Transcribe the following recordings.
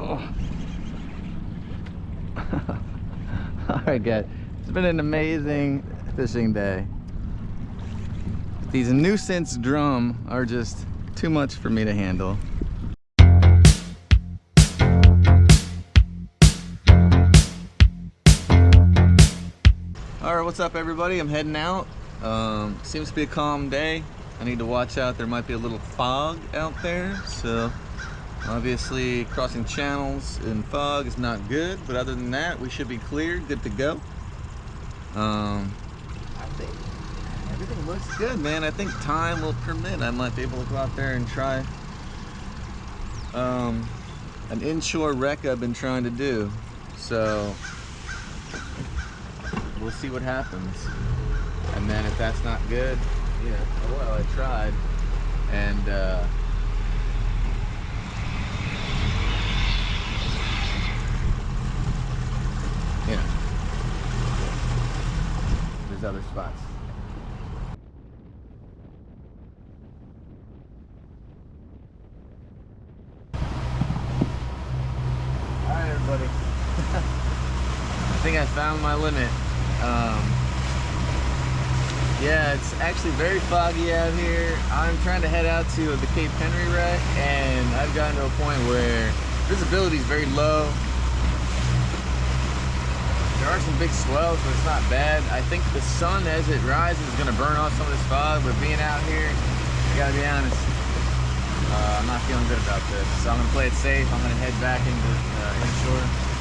Oh. Alright guys, it's been an amazing fishing day. These nuisance drum are just too much for me to handle. Alright, what's up everybody? I'm heading out. Seems to be a calm day. I need to watch out, there might be a little fog out there, so obviously crossing channels in fog is not good, but other than that we should be clear, good to go. I think everything looks good, man. I think time will permit, I might be able to go out there and try an inshore wreck I've been trying to do, so we'll see what happens. And then if that's not good, you know, oh well, I tried. And you know, there's other spots. Alright everybody. I think I found my limit. Yeah, it's actually very foggy out here. I'm trying to head out to the Cape Henry wreck, and I've gotten to a point where visibility is very low. There are some big swells, but it's not bad. I think the sun, as it rises, is going to burn off some of this fog, but being out here, I gotta be honest, I'm not feeling good about this. So I'm going to play it safe. I'm going to head back into inshore.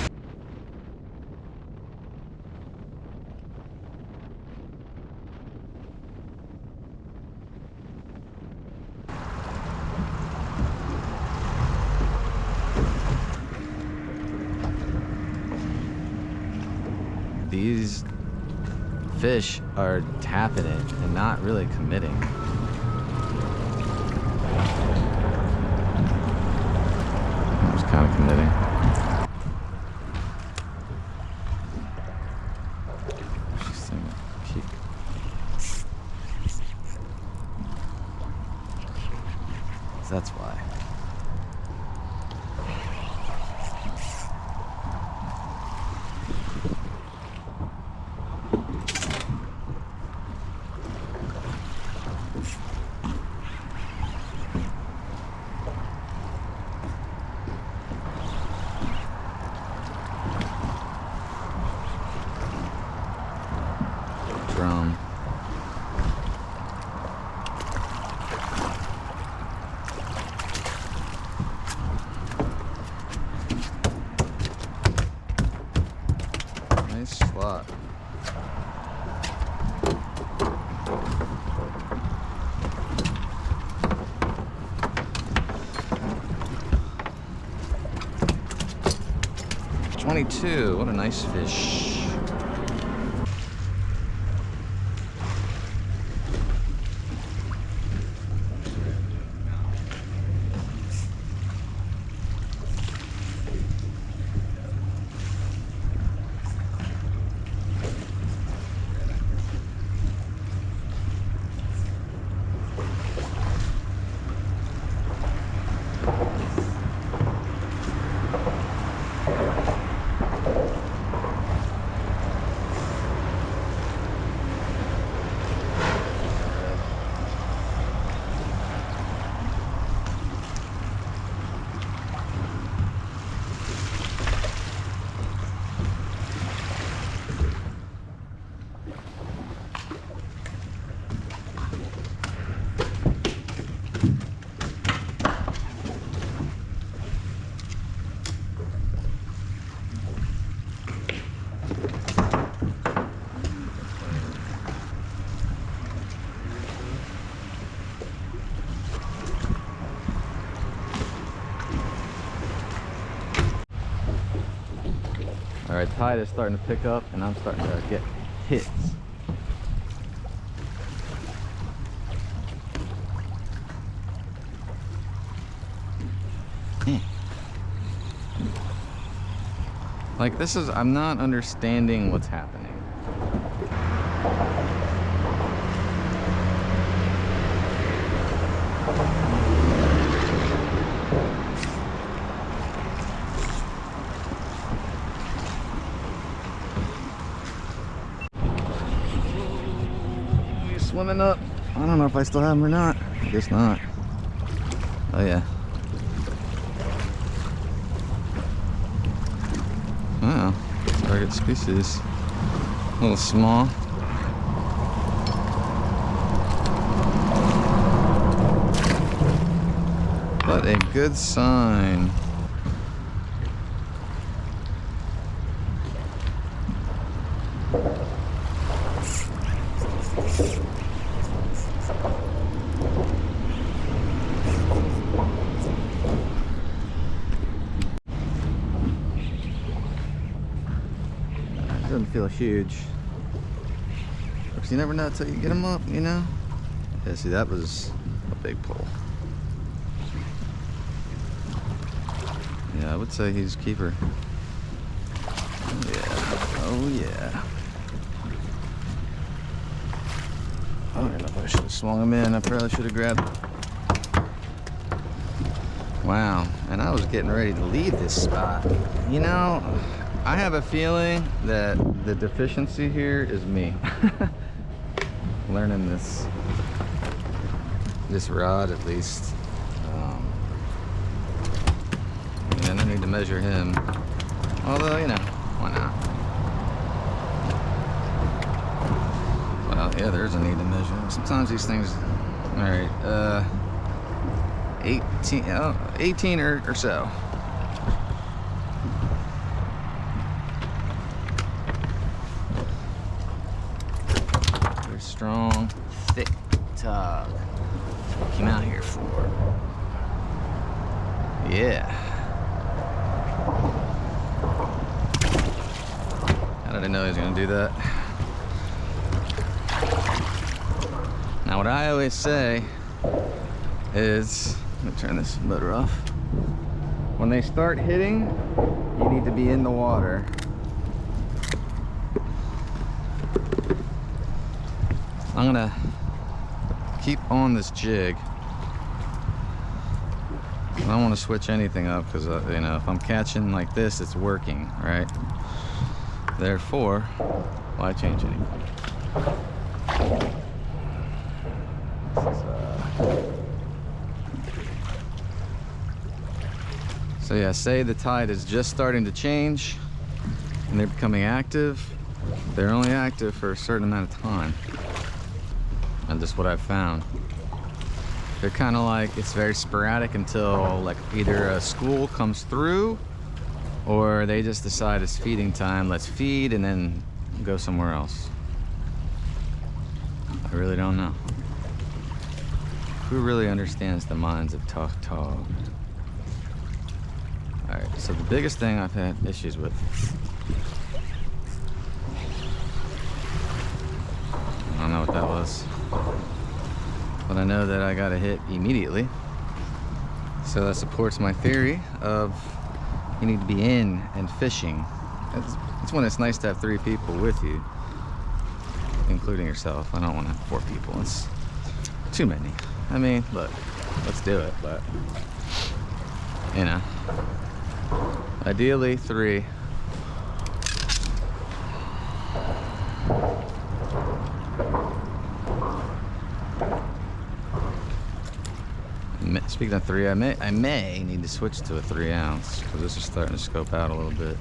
These fish are tapping it and not really committing. I'm just kind of committing. So that's why. Drum. Nice slot. $22, what a nice fish. Alright, tide is starting to pick up and I'm starting to get hits. Like this is, I'm not understanding what's happening. swimming up. I don't know if I still have them or not. I guess not. Oh yeah. Wow, target species. A little small. But a good sign. Doesn't feel huge. Because you never know until you get them up, you know? Yeah, see, that was a big pull. Yeah, I would say he's a keeper. Oh yeah. Oh yeah. I don't know if I should have swung him in. I probably should have grabbed. Wow. And I was getting ready to leave this spot. You know, I have a feeling that the deficiency here is me. Learning this rod at least. And I need to measure him. Although, you know, why not? Well, yeah, there's a need to measure. Sometimes these things, all right, 18 or so. Very strong, thick tug. That's what I came out here for. Yeah. How did I know he was gonna do that? Now what I always say is, let me turn this motor off. When they start hitting, you need to be in the water. I'm gonna keep on this jig. I don't want to switch anything up because, you know, if I'm catching like this, it's working, right? Therefore, why change anything? So yeah, say the tide is just starting to change and they're becoming active. They're only active for a certain amount of time. And just what I've found. They're kind of like, it's very sporadic until like either a school comes through or they just decide it's feeding time, let's feed and then go somewhere else. I really don't know. Who really understands the minds of Tog Tog? Alright, so the biggest thing I've had issues with, I don't know what that was, but I know that I got a hit immediately. So that supports my theory of you need to be in and fishing. It's when it's nice to have 3 people with you, including yourself. I don't want to have 4 people. It's too many. I mean, look, let's do it, but you know, ideally 3. Speaking of 3, I may need to switch to a 3 ounce because this is starting to scope out a little bit.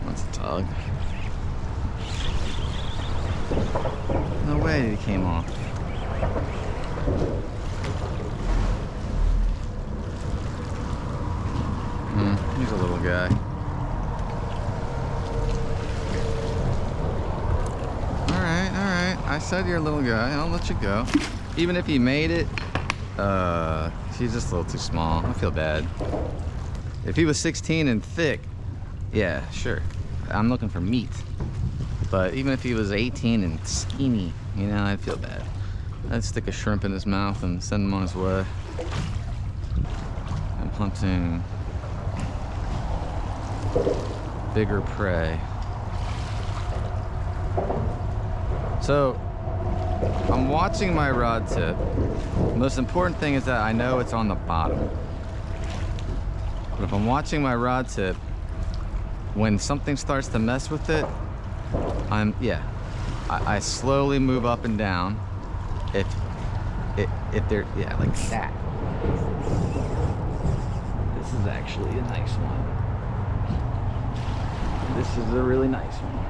That's a tug. No way he came off. He's a little guy. Alright. I said you're a little guy. I'll let you go. Even if he made it, he's just a little too small. I feel bad. If he was 16 and thick, yeah, sure. I'm looking for meat. But even if he was 18 and skinny, you know, I'd feel bad. I'd stick a shrimp in his mouth and send him on his way. I'm hunting bigger prey. So I'm watching my rod tip. The most important thing is that I know it's on the bottom. But if I'm watching my rod tip, when something starts to mess with it, I slowly move up and down. If they're, like that. This is actually a nice one. This is a really nice one.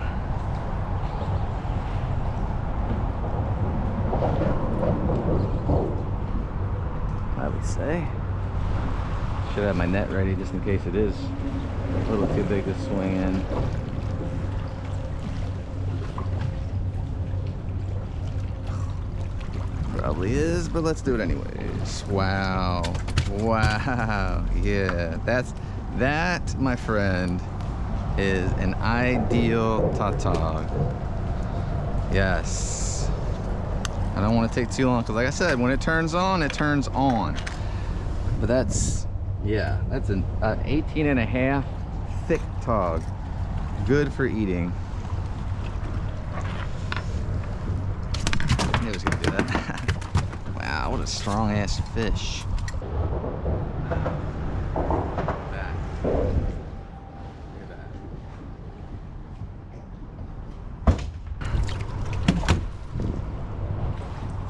I would say. Should have my net ready just in case it is a little too big to swing in. Probably is, but let's do it anyways. Wow. Wow. Yeah, that, my friend, is an ideal tautog. Yes. I don't want to take too long because, like I said, when it turns on, it turns on. But that's an 18.5 thick tog. Good for eating. I knew it was gonna do that. Wow, what a strong ass fish.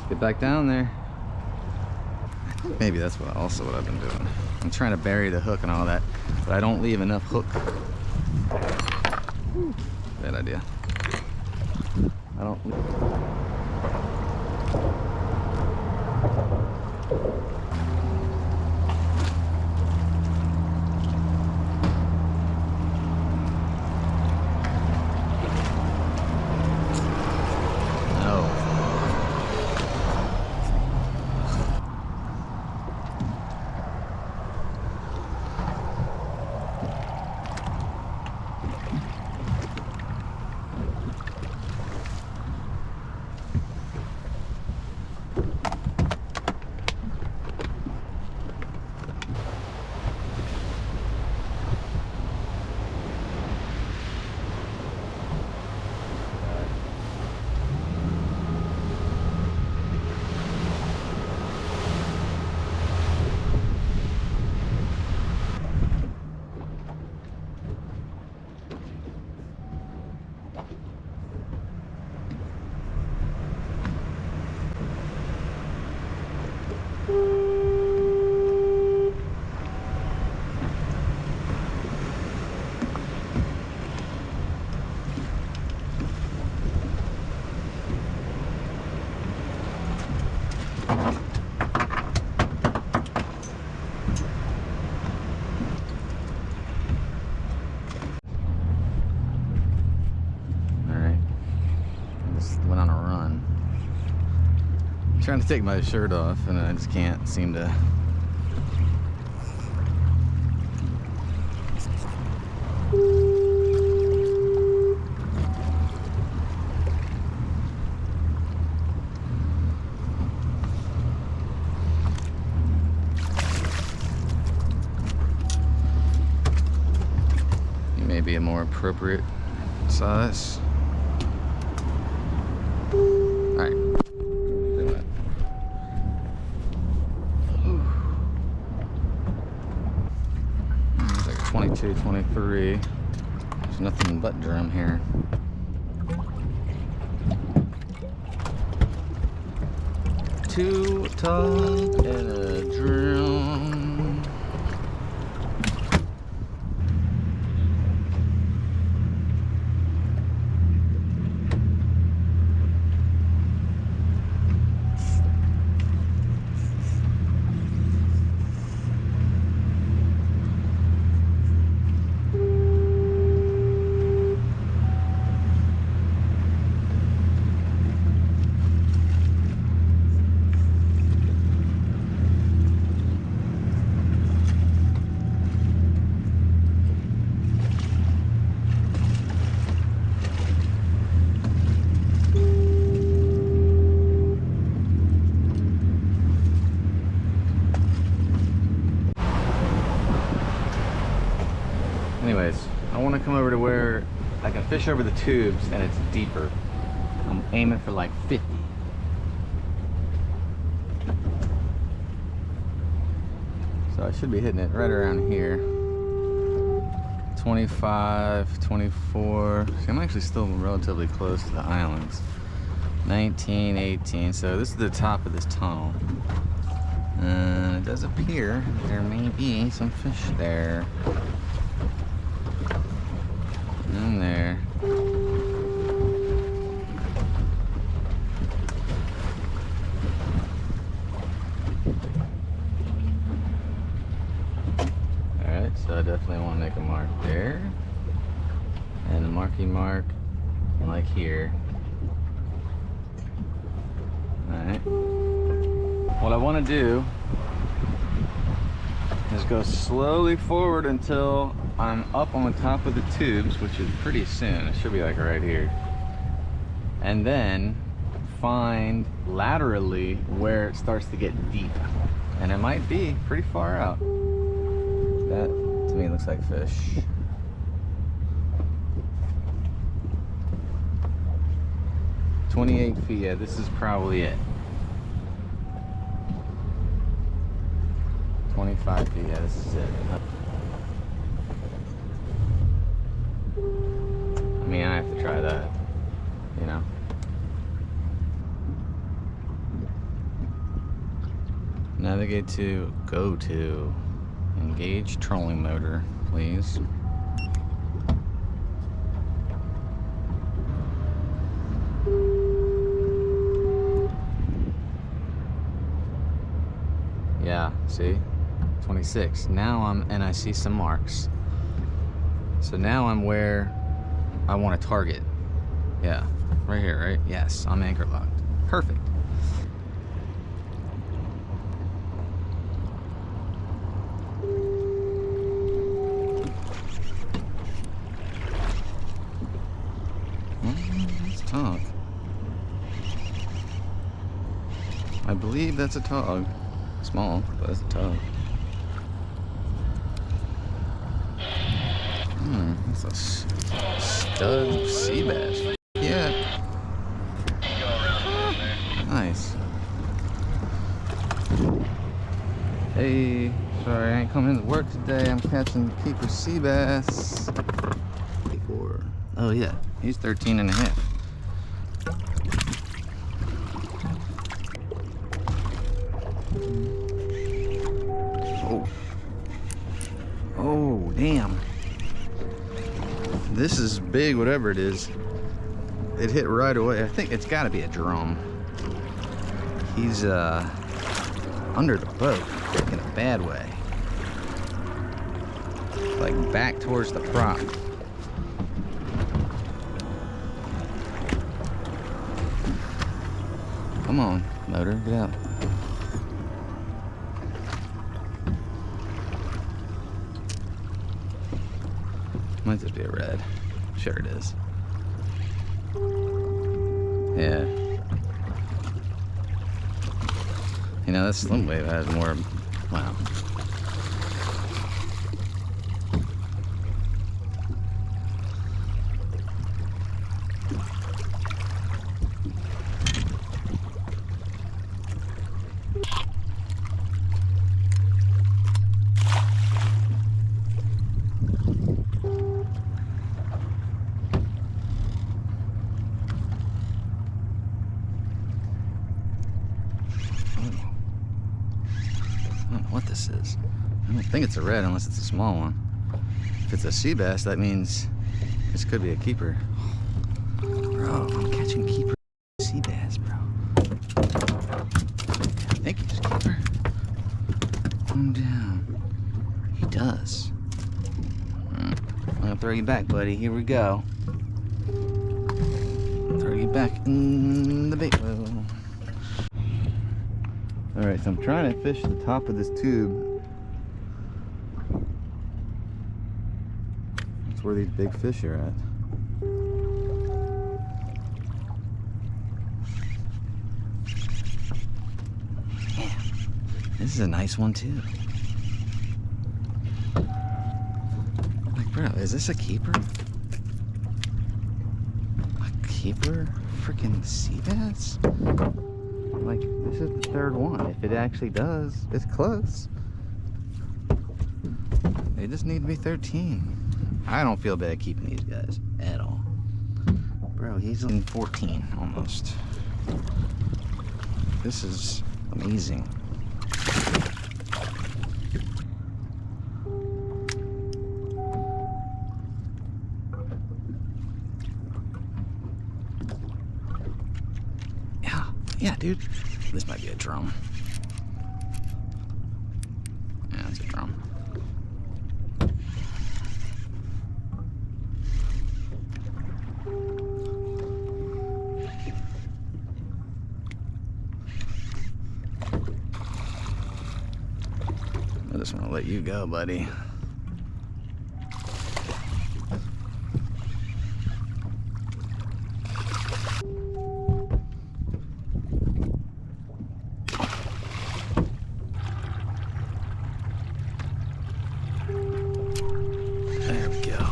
Get back down there. Maybe that's what I've been doing. I'm trying to bury the hook and all that, but I don't leave enough hook. Bad idea. I don't. Trying to take my shirt off and I just can't seem to. You may be a more appropriate size. All right. It's like 22, 23. There's nothing but drum here. Two tug and a drum. Anyways, I want to come over to where I can fish over the tubes and it's deeper. I'm aiming for like 50. So I should be hitting it right around here. 25, 24. See, I'm actually still relatively close to the islands. 19, 18. So this is the top of this tunnel. And it does appear there may be some fish there. In there. Alright, so I definitely want to make a mark there. And a marking mark like here. Alright. What I want to do is go slowly forward until I'm up on the top of the tubes, which is pretty soon. It should be like right here. And then find laterally where it starts to get deep. And it might be pretty far out. That to me looks like fish. "28 feet, yeah, this is probably it. 25 feet, yeah, this is it. I mean, I have to try that, you know. Navigate to, go to, engage trolling motor, please. Yeah, see? 26. Now and I see some marks. So now I'm where I want to target. Yeah, right here, right? Yes, I'm anchor locked. Perfect. Let's talk. I believe that's a tog. Small, but it's a tog. That's a stud sea bass. Yeah. Nice. Hey, sorry I ain't coming into work today. I'm catching keeper sea bass. Oh yeah, he's 13 and a half. Oh. Oh, damn. This is big, whatever it is. It hit right away. I think it's got to be a drum. He's under the boat in a bad way. Like back towards the prop. Come on, motor, get out. Might just be a red. Sure it is. Yeah. You know, that slim wave has more. Wow. I don't know what this is. I don't think it's a red unless it's a small one. If it's a sea bass, that means this could be a keeper. Bro, I'm catching keeper sea bass, bro. I think he's a keeper. Calm down. He does. I'm gonna throw you back, buddy. Here we go. Throw you back in the bait. Alright, so I'm trying to fish the top of this tube. That's where these big fish are at. Yeah. This is a nice one too. Like, bro, is this a keeper? A keeper? Freaking sea bass? Like, this is the third one. If it actually does, it's close. They just need to be 13. I don't feel bad keeping these guys at all. Bro, he's in 14 almost. This is amazing. Yeah, dude. This might be a drum. Yeah, it's a drum. I just want to let you go, buddy. There we go.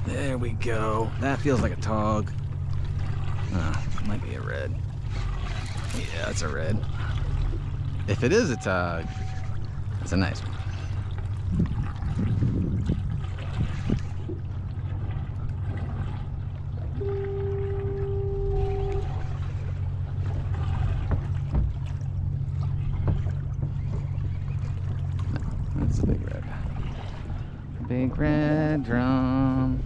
There we go. That feels like a tog. Might be a red. Yeah, it's a red. If it is a tog, it's a nice one. That's a big red. Big red drum.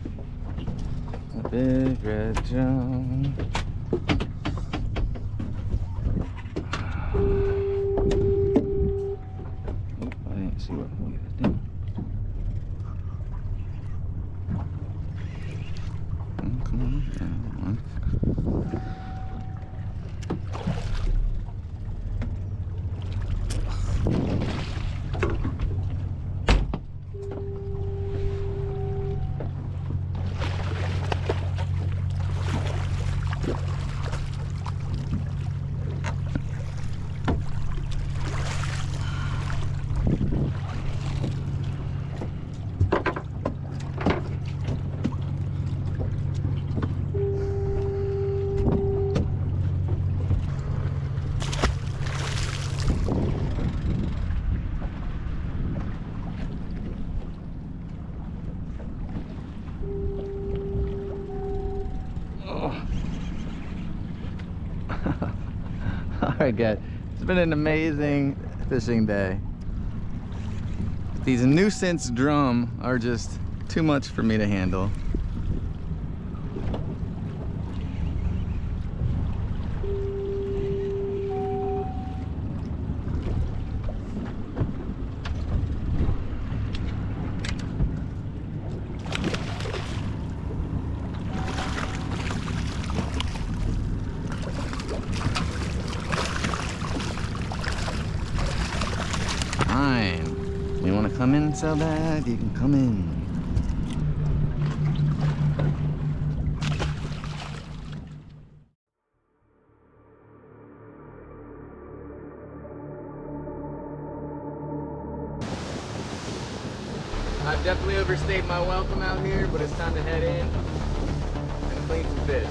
A big red drum. I didn't see what he was doing. Come on, down. Alright guys, it's been an amazing fishing day. These nuisance drum are just too much for me to handle. Fine. You want to come in so bad? You can come in. I've definitely overstayed my welcome out here, but it's time to head in and clean some fish.